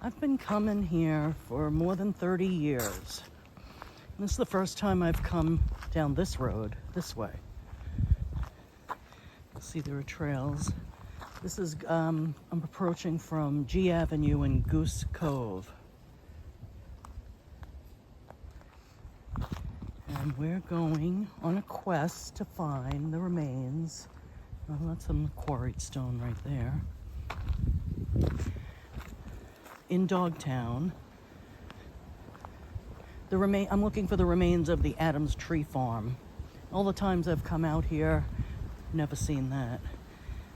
I've been coming here for more than 30 years. And this is the first time I've come down this road, this way. You'll see there are trails. This is, I'm approaching from G Avenue in Goose Cove. And we're going on a quest to find the remains. Oh, that's some quarried stone right there. In Dogtown. I'm looking for the remains of the Adams tree farm. All the times I've come out here, never seen that.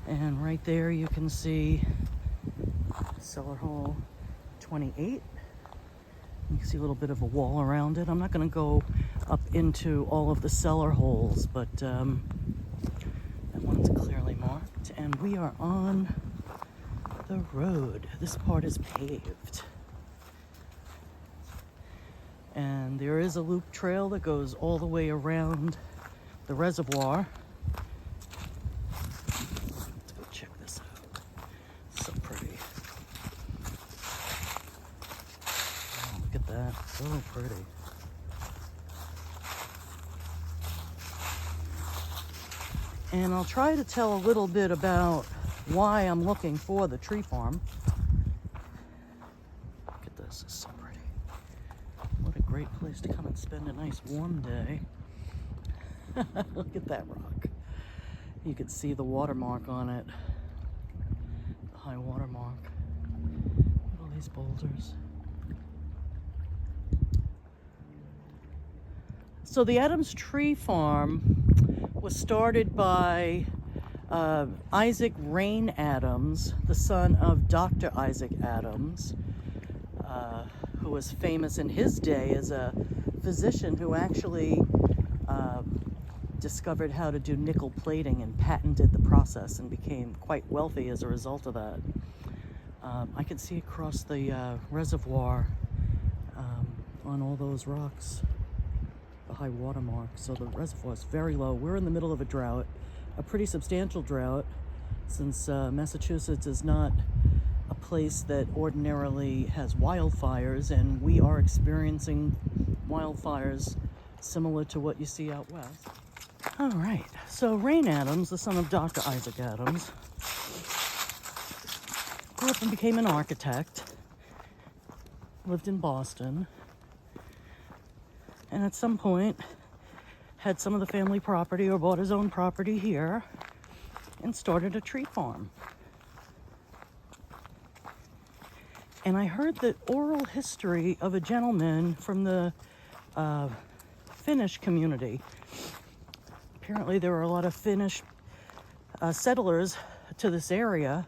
And right there you can see cellar hole 28. You can see a little bit of a wall around it. I'm not going to go up into all of the cellar holes, but that one's clearly marked. And we are on the road. This part is paved. And there is a loop trail that goes all the way around the reservoir. Let's go check this out. So pretty. Oh, look at that. So pretty. And I'll try to tell a little bit about why I'm looking for the tree farm. Look at this, it's so pretty. What a great place to come and spend a nice warm day. Look at that rock. You can see the watermark on it. The high watermark. Look at all these boulders. So the Adams Tree Farm was started by Rayne Adams, the son of Dr. Isaac Adams, who was famous in his day as a physician who actually discovered how to do nickel plating and patented the process and became quite wealthy as a result of that. I can see across the reservoir on all those rocks, the high water mark. So the reservoir is very low. We're in the middle of a drought, a pretty substantial drought, since Massachusetts is not a place that ordinarily has wildfires, and we are experiencing wildfires similar to what you see out west. All right, so Rayne Adams, the son of Dr. Isaac Adams, grew up and became an architect, lived in Boston, and at some point had some of the family property or bought his own property here and started a tree farm. And I heard the oral history of a gentleman from the Finnish community. Apparently there were a lot of Finnish settlers to this area,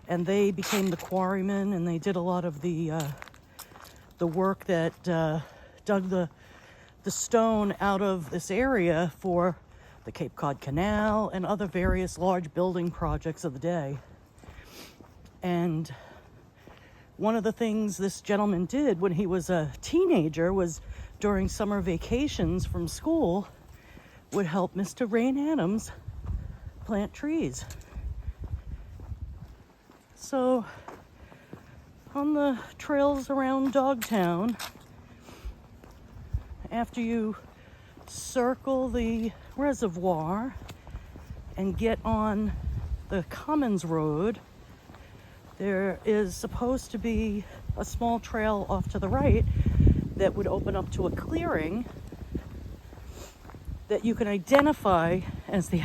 and they became the quarrymen, and they did a lot of the work that dug the stone out of this area for the Cape Cod Canal and other various large building projects of the day. And one of the things this gentleman did when he was a teenager was, during summer vacations from school, would help Mr. Rayne Adams plant trees. So on the trails around Dogtown, after you circle the reservoir and get on the Commons Road, there is supposed to be a small trail off to the right that would open up to a clearing that you can identify as the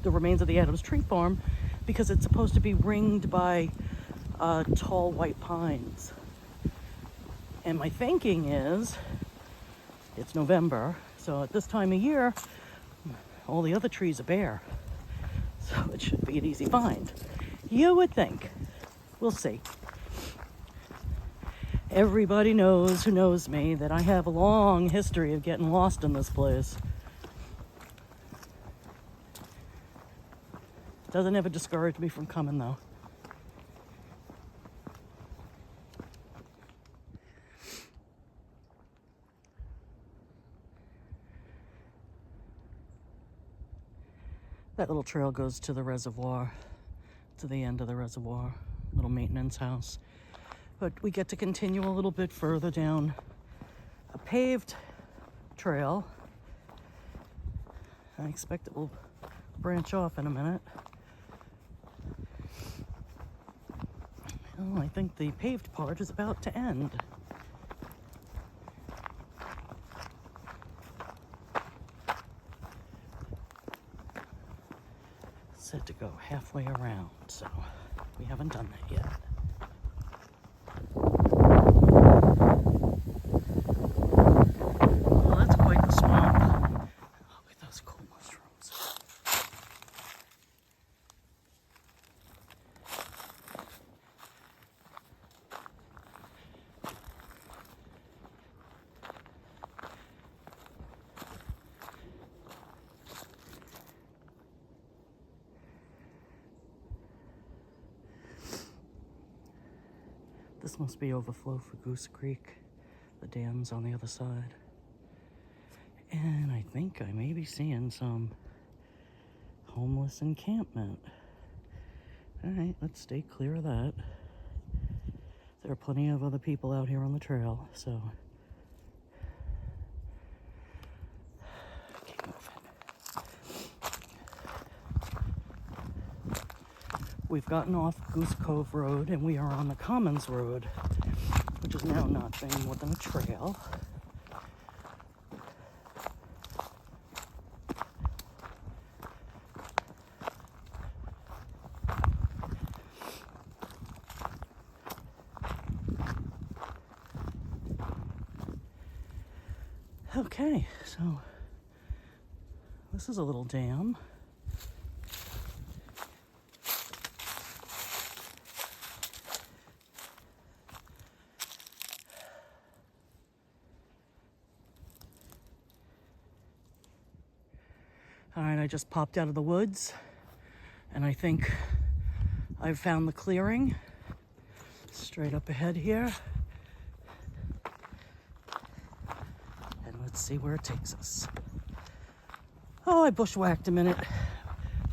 remains of the Adams Tree Farm, because it's supposed to be ringed by tall white pines. And my thinking is, it's November, so at this time of year, all the other trees are bare. So it should be an easy find. You would think. We'll see. Everybody knows who knows me that I have a long history of getting lost in this place. Doesn't ever discourage me from coming, though. That little trail goes to the reservoir, to the end of the reservoir, little maintenance house. But we get to continue a little bit further down a paved trail. I expect it will branch off in a minute. Oh, I think the paved part is about to end. Said to go halfway around, so we haven't done that yet. Well, that's quite the swamp. Look at those cool mushrooms. This must be overflow for Goose Creek. The dam's on the other side. And I think I may be seeing some homeless encampment. Alright, let's stay clear of that. There are plenty of other people out here on the trail, so keep moving. We've gotten off Goose Cove Road and we are on the Commons Road, which is now nothing more than a trail. Okay, so this is a little dam. All right, I just popped out of the woods and I think I've found the clearing straight up ahead here. Let's see where it takes us. Oh, I bushwhacked a minute.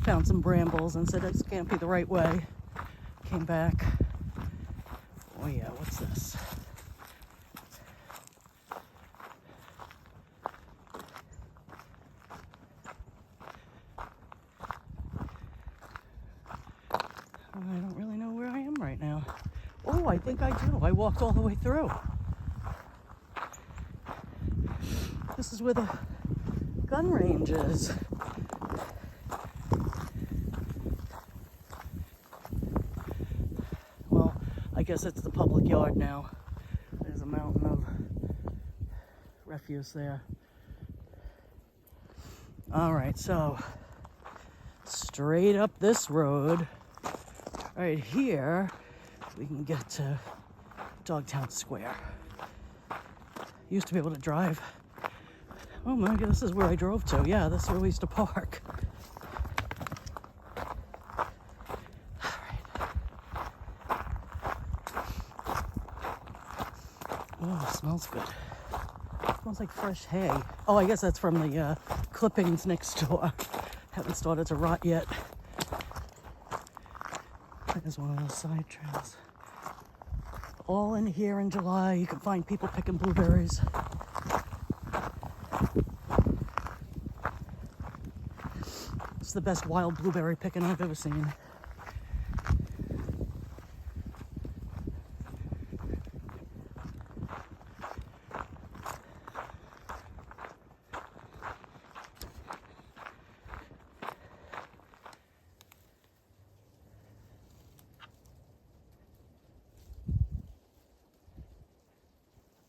Found some brambles and said this can't be the right way. Came back. Oh yeah, what's this? I don't really know where I am right now. Oh, I think I do. I walked all the way through. This is where the gun range is. Well, I guess it's the public yard now. There's a mountain of refuse there. All right, so straight up this road, right here, we can get to Dogtown Square. Used to be able to drive. Oh my God, this is where I drove to. Yeah, this is where we used to park. All right. Oh, it smells good. It smells like fresh hay. Oh, I guess that's from the clippings next door. Haven't started to rot yet. There's one of those side trails. All in here in July, you can find people picking blueberries. It's the best wild blueberry picking I've ever seen.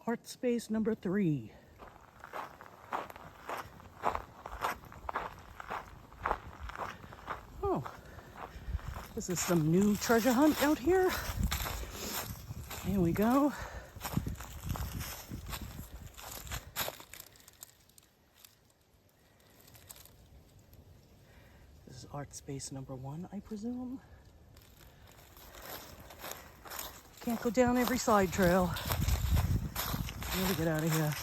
Art space number 3. Oh, this is some new treasure hunt out here. Here we go. This is art space number 1, I presume. Can't go down every side trail. Let me get out of here.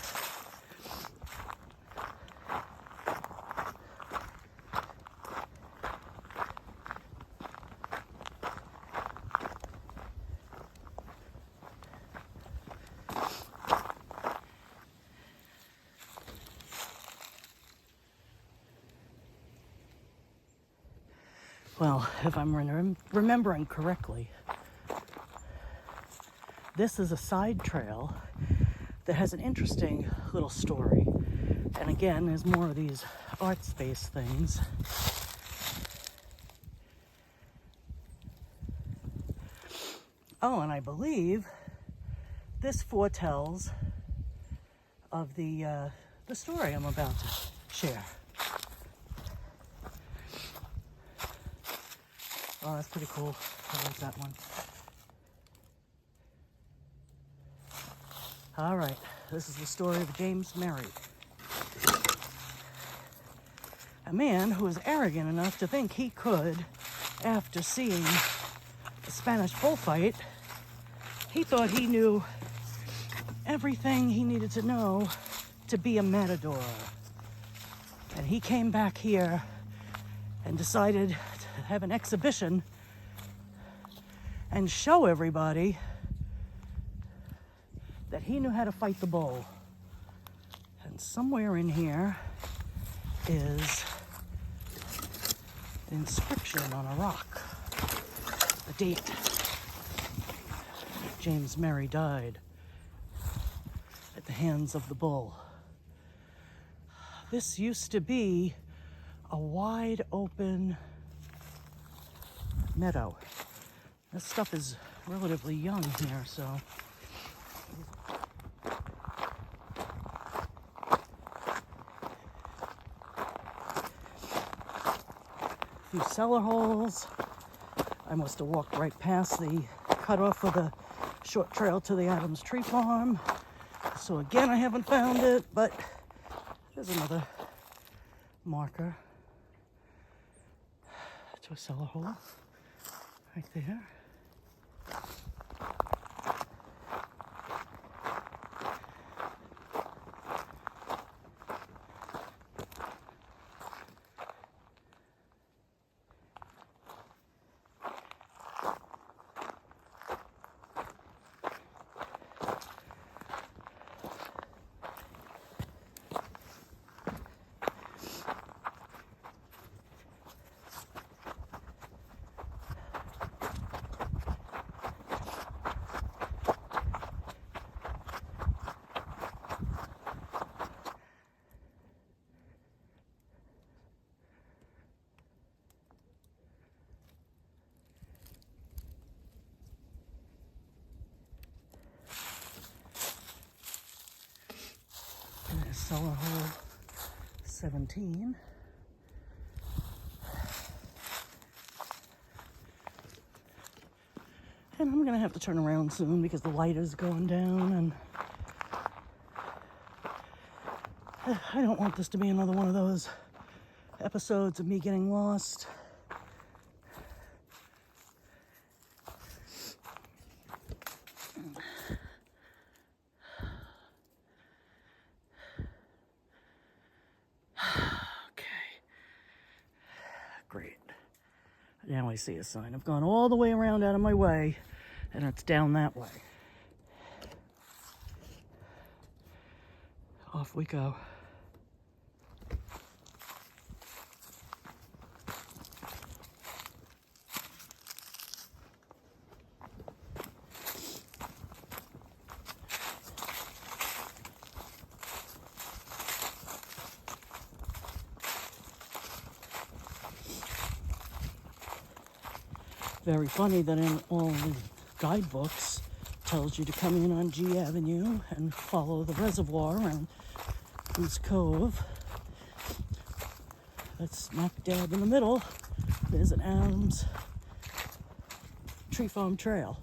Well, if I'm remembering correctly, this is a side trail that has an interesting little story. And again, there's more of these art space things. Oh, and I believe this foretells of the story I'm about to share. Oh, that's pretty cool. I like that one. All right, this is the story of James Merry. A man who was arrogant enough to think he could, after seeing the Spanish bullfight, he thought he knew everything he needed to know to be a matador. And he came back here and decided to have an exhibition and show everybody that he knew how to fight the bull. And somewhere in here is the inscription on a rock, the date James Merry died at the hands of the bull. This used to be a wide open meadow. This stuff is relatively young here, so. A few cellar holes. I must have walked right past the cutoff of the short trail to the Adams tree farm. So again, I haven't found it, but there's another marker to a cellar hole right there. Cellar hole 17. And I'm gonna have to turn around soon because the light is going down, and I don't want this to be another one of those episodes of me getting lost. Great. Now I see a sign. I've gone all the way around out of my way, and it's down that way. Off we go. Very funny that in all the guidebooks tells you to come in on G Avenue and follow the reservoir around Goose Cove. That's smack dab in the middle. There's an Adams tree farm trail.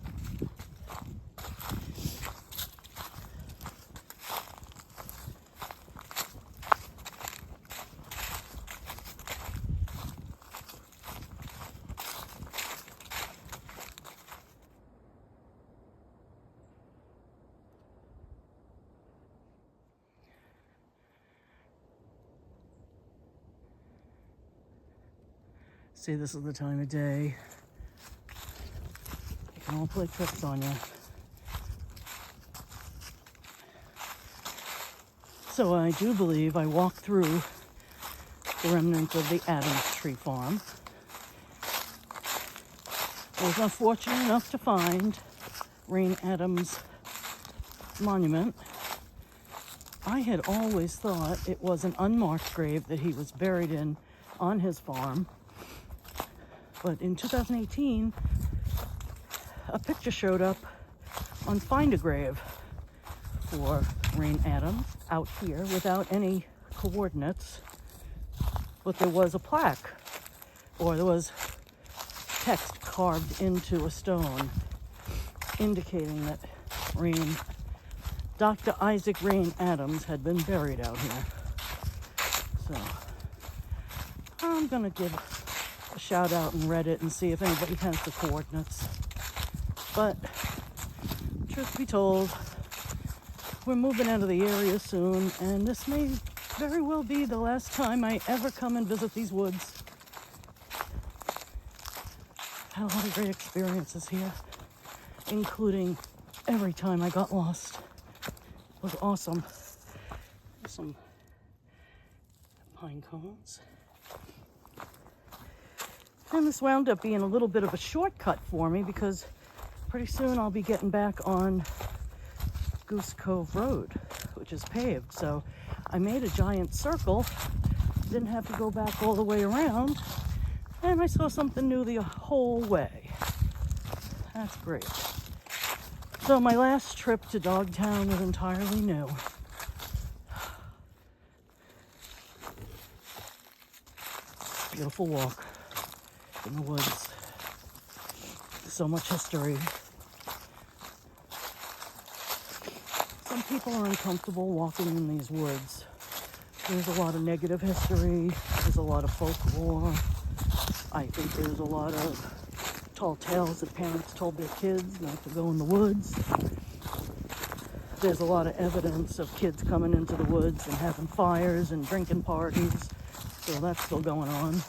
See, this is the time of day. They can all play tricks on you. So I do believe I walked through the remnants of the Adams tree farm. I was unfortunate enough to find Rayne Adams' monument. I had always thought it was an unmarked grave that he was buried in on his farm. But in 2018, a picture showed up on Find a Grave for Rayne Adams out here without any coordinates. But there was a plaque, or there was text carved into a stone indicating that Dr. Isaac Rayne Adams had been buried out here. So I'm gonna give a shout out in Reddit and see if anybody has the coordinates. But truth be told, we're moving out of the area soon, and this may very well be the last time I ever come and visit these woods. Had a lot of great experiences here, including every time I got lost. It was awesome. Some pine cones. And this wound up being a little bit of a shortcut for me because pretty soon I'll be getting back on Goose Cove Road, which is paved. So I made a giant circle, didn't have to go back all the way around, and I saw something new the whole way. That's great. So my last trip to Dogtown was entirely new. Beautiful walk in the woods. So much history. Some people are uncomfortable walking in these woods. There's a lot of negative history. There's a lot of folklore. I think there's a lot of tall tales that parents told their kids not to go in the woods. There's a lot of evidence of kids coming into the woods and having fires and drinking parties. So that's still going on.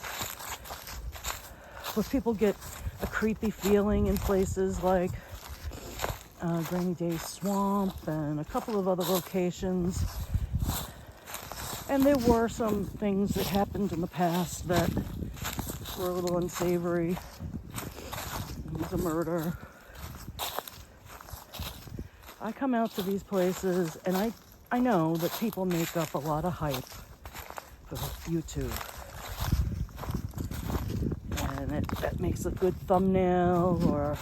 But people get a creepy feeling in places like Granny Days Swamp and a couple of other locations. And there were some things that happened in the past that were a little unsavory. There was a murder. I come out to these places and I know that people make up a lot of hype for YouTube. And that makes a good thumbnail or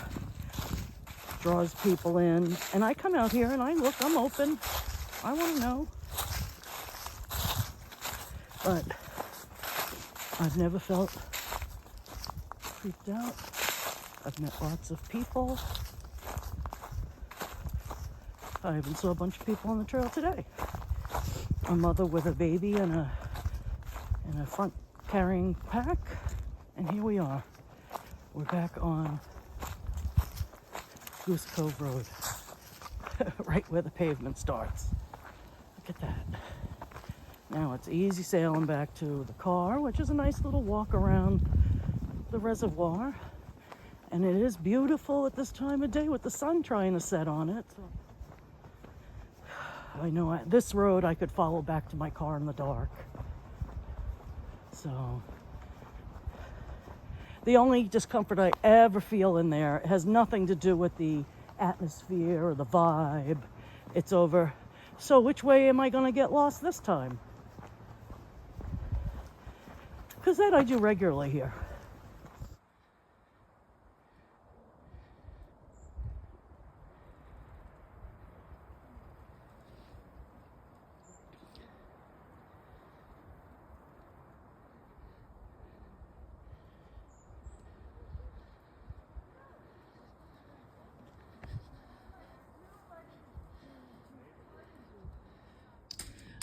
draws people in. And I come out here and I look, I'm open. I want to know. But I've never felt freaked out. I've met lots of people. I even saw a bunch of people on the trail today. A mother with a baby in a front carrying pack. And here we are. We're back on Goose Cove Road. Right where the pavement starts. Look at that. Now it's easy sailing back to the car, which is a nice little walk around the reservoir. And it is beautiful at this time of day with the sun trying to set on it. So I know this road I could follow back to my car in the dark. So the only discomfort I ever feel in there has nothing to do with the atmosphere or the vibe. It's over, so which way am I going to get lost this time? Because that I do regularly here.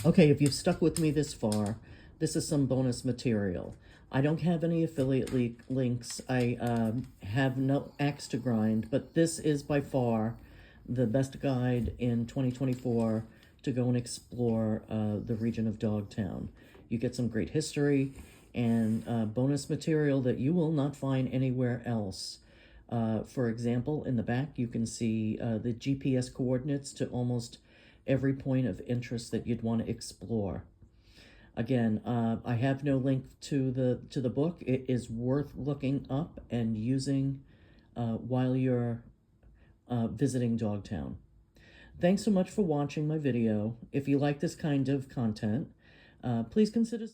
Okay, if you've stuck with me this far, this is some bonus material. I don't have any affiliate links. I have no axe to grind, but this is by far the best guide in 2024 to go and explore the region of Dogtown. You get some great history and bonus material that you will not find anywhere else. For example, in the back, you can see the GPS coordinates to almost every point of interest that you'd want to explore. Again, I have no link to the book. It is worth looking up and using while you're visiting Dogtown. Thanks so much for watching my video. If you like this kind of content, please consider